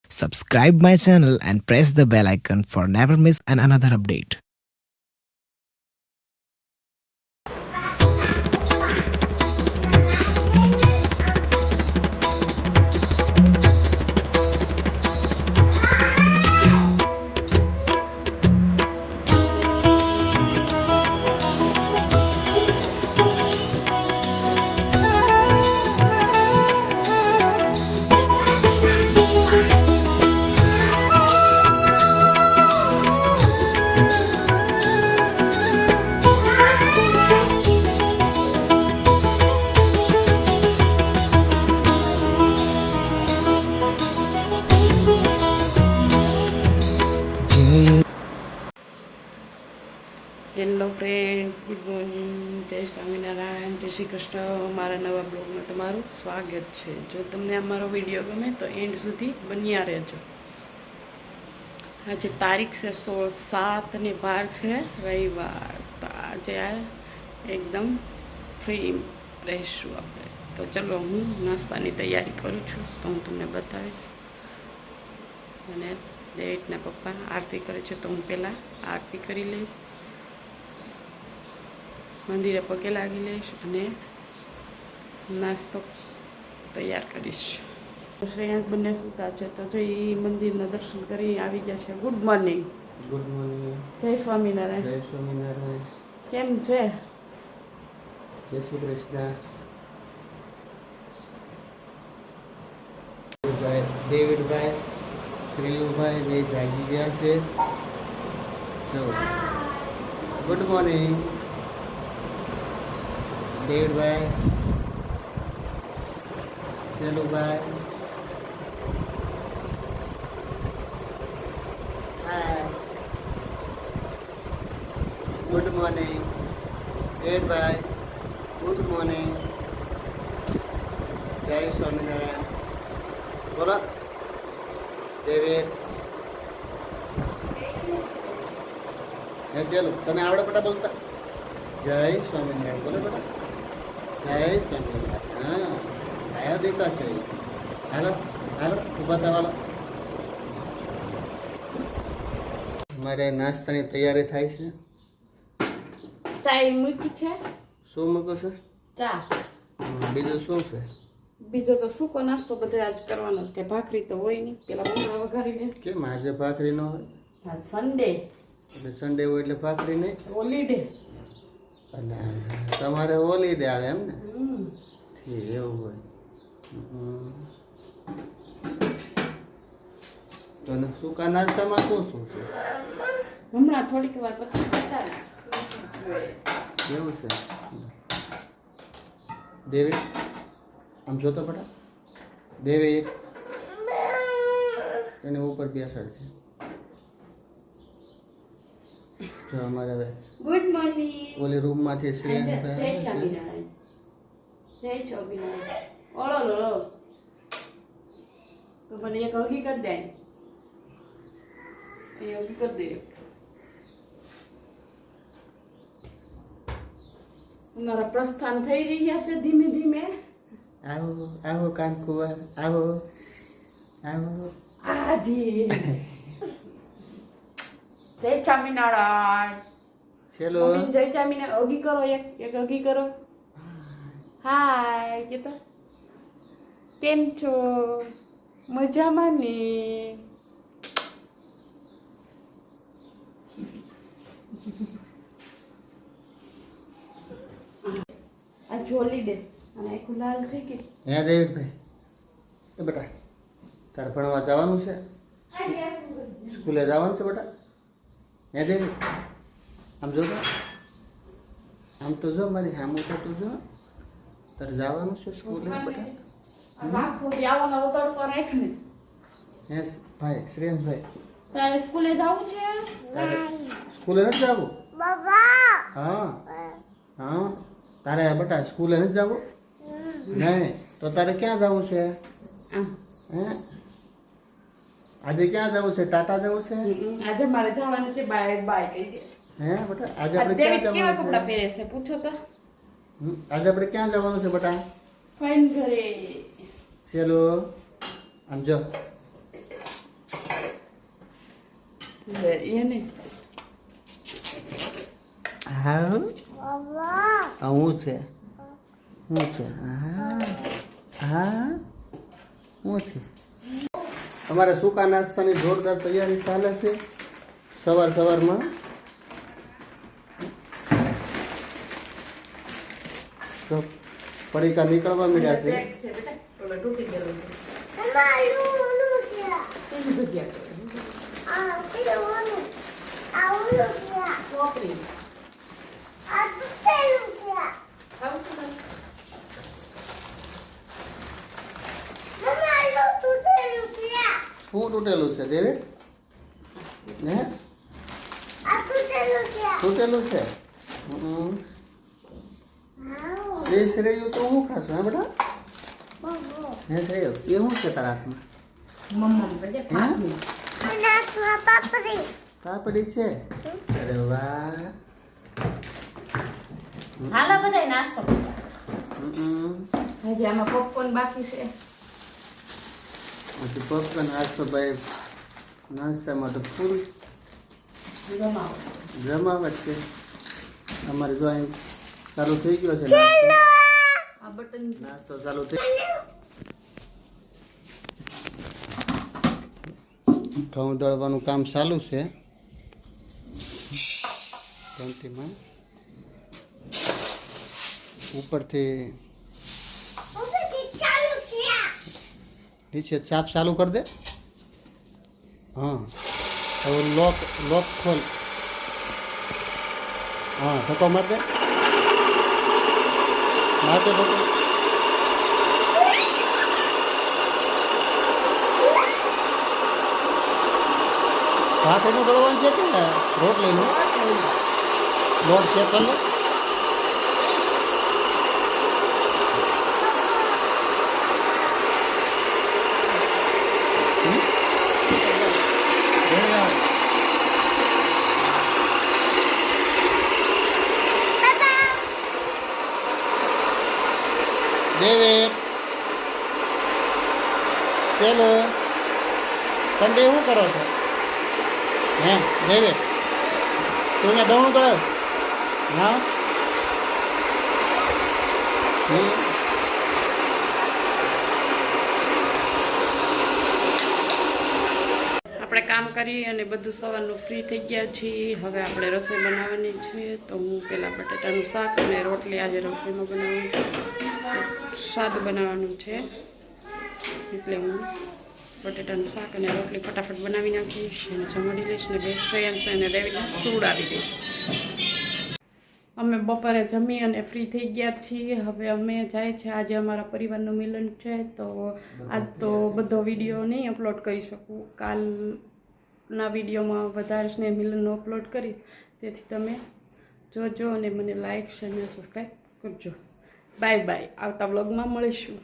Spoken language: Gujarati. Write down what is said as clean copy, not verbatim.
Subscribe my channel and press the bell icon for never miss another update. Hello friend, good morning, Jay Swaminarayan, જય શ્રી કૃષ્ણ. મારા નવા બ્લોગમાં તમારું સ્વાગત છે. જો તમને અમારો વિડીયો ગમે તો એન્ડ સુધી બન્યા રહેજો. આજે તારીખ છે 16/7/12 છે રવિવાર. તો આજે એકદમ ફ્રી રહીશું આપણે. તો ચલો હું નાસ્તાની તૈયારી કરું છું તો હું તમને બતાવીશ. અને ડેવિડના પપ્પા આરતી કરે છે તો હું પહેલાં આરતી કરી લઈશ, મંદિરે પગે લાગી લઈશ અને નાસ્તો તૈયાર કરીશ. શ્રેયાંશ બંને સૂતા છે તો જો એ મંદિરના દર્શન કરી આવી ગયા છે. Good morning. Good morning. Jay Swaminarayan. જય સ્વામિનારાયણ. કેમ છે? જય શ્રી કૃષ્ણ. ડેવિડભાઈ, શ્રેયુભાઈ બે જાગી ગયા છે. ગુડ મોર્નિંગ ડેવિડભાઈ, શેલુભાઈ. હાય. ગુડ મોર્નિંગ ડેવિડભાઈ. Good morning. જય સ્વામિનારાયણ. બોલો ડેવિડ. હે ચાલો, તને આવડે બેટા બોલતા? જય સ્વામિનારાયણ બોલો બેટા. જય સ્વામિનારાયણ. હા, આયા દેખા છે. હાલો હાલો, ઊભા થાવ. હાલો, મારે નાસ્તાની તૈયારી થાય છે. ચાય મૂકી છે. શું મૂક્યું છે? ચા. બીજું શું છે? બીજો તો સૂકો નાસ્તો બધે આજ કરવાનો છે. કે ભાખરી તો હોય નહીં, પેલા મમરા વઘારી લે. કેમ આજે ભાખરી ન હોય? આજ સન્ડે, એટલે સન્ડે હોય એટલે ભાખરી નહીં? હોલીડે. અને તમારે હોલીડે આવે એમ ને? ઠીક, એવું હોય. તો સૂકા નાસ્તામાં શું શું છે? હમણાં થોડીક વાર પછી બતાવીશ. એવું છે. દેવી આમ જોતો બેટા. દેવી એને ઉપર બેસાડ છે. જો અમારે હવે ગુડ મોર્નિંગ. ઓલી રૂમમાંથી જય શ્રેયાંશ સ્વામિનારાયણ. જય સ્વામિનારાયણ. ઓળો લો તો મને એક હગી કરી દે. એ હગી કરી દે. અમારા પ્રસ્થાન થઈ રહ્યા છે ધીમે ધીમે. આવો આવો કાનકુવા, આવો આવો. આજી જય સ્વામિનારાયણ. ચલો મમ્મી જય સ્વામિનારાયણ. હગી કરો, એક હગી કરો. હાય કેતો કેમ છો? મજામાં ને? આ જોલી દે અને આખું લાલ થઈ ગઈ. હે દેવીભાઈ, એ બેટા તારે ભણવા જવાનું છે? સ્કૂલે જવાનું છે બેટા? હે દેવી આમ જો તો, આમ તો જો મારી સામું તો તું જો. તારે જવાનું છે સ્કૂલે બેટા? આખો આવવાનો તડકો રાખ ને. હે ભાઈ શ્રેયાંશભાઈ, તારે સ્કૂલે જવું છે? સ્કૂલે નથી જવું? હા હા, તારે બેટા સ્કૂલે નથી જવું? નહીં તો તારે ક્યાં જવું છે? હે આજે ક્યાં જવું છે? ટાટા જવું છે? આજે મારે જવાનું છે. બાય બાય કહી દે. હે બેટા આજે આપણે ક્યાં કેવા કપડા જવાનું છે? પહેરે છે પૂછો તો. આજે આપણે ક્યાં જવાનું છે બેટા? ફાઈન ઘરે. ચલો આમ જો એને હા આ હું છે હા હા હું છે. અમારે સૂકા નાસ્તાની જોરદાર તૈયારી ચાલે છે સવારમાં. તો પડીકા નીકળવા મળ્યા છે. શું તૂટેલું છે દેવી? હે તૂટેલું છે? એ શ્રેયું તો હું ખાશું હે બેટા? હે શ્રેયું એ શું છે તારા હાથમાં? પાપડી છે. અરે વાહ. હાલો બધાય નાસ્તો. હજી આમાં પોપકોર્ન બાકી છે. હજી પોપકોર્ન આજ તો ભાઈ નાસ્તામાં તો ફૂલ જમાવટ છે. અમારે જો અહીં ચાલુ થઈ ગયો છે નાસ્તો ચાલુ થઈ. ઘઉં દળવાનું કામ ચાલુ છે ઘંટીમાં. ઉપરથી નીચે ચાપ ચાલુ કરી દે. હા હવે લોક ખોલ. હા ધક્કો માર દે. મારતે ધક્કો. ભાત એનું દળવાનું છે કે રોટલીનું? લોટ ચેક કરી લો. દેવે ચલો તમે શું કરો છો? હે દેવે તું અહીંયા દઉં કરો? હા આપણે કામ કરી અને બધું સવારનું ફ્રી થઈ ગયા છીએ. હવે આપણે રસોઈ બનાવવાની છે. તો હું પહેલાં બટાટાનું શાક અને રોટલી આજે રસોઈમાં બનાવવાનું છે. સાદું બનાવવાનું છે એટલે હું બટાટાનું શાક અને રોટલી ફટાફટ બનાવી નાખીશ અને જમાડી લઈશ ને બે શ્રેયાંશ અને રેવીને સુવડાવી દઈશ. અમે બપોરે જમી અને ફ્રી થઈ ગયા છીએ. હવે અમે જાય છે આજે અમારા પરિવારનું મિલન છે. તો આજ તો બધો વિડીયો નહીં અપલોડ કરી શકું. કાલના વિડીયોમાં વધારે સ્નેહ મિલનનો અપલોડ કરી. તેથી તમે જોજો અને મને લાઈક શેર અને સબસ્ક્રાઈબ કરજો. Bye bye. આવતા વ્લોગમાં મળીશું.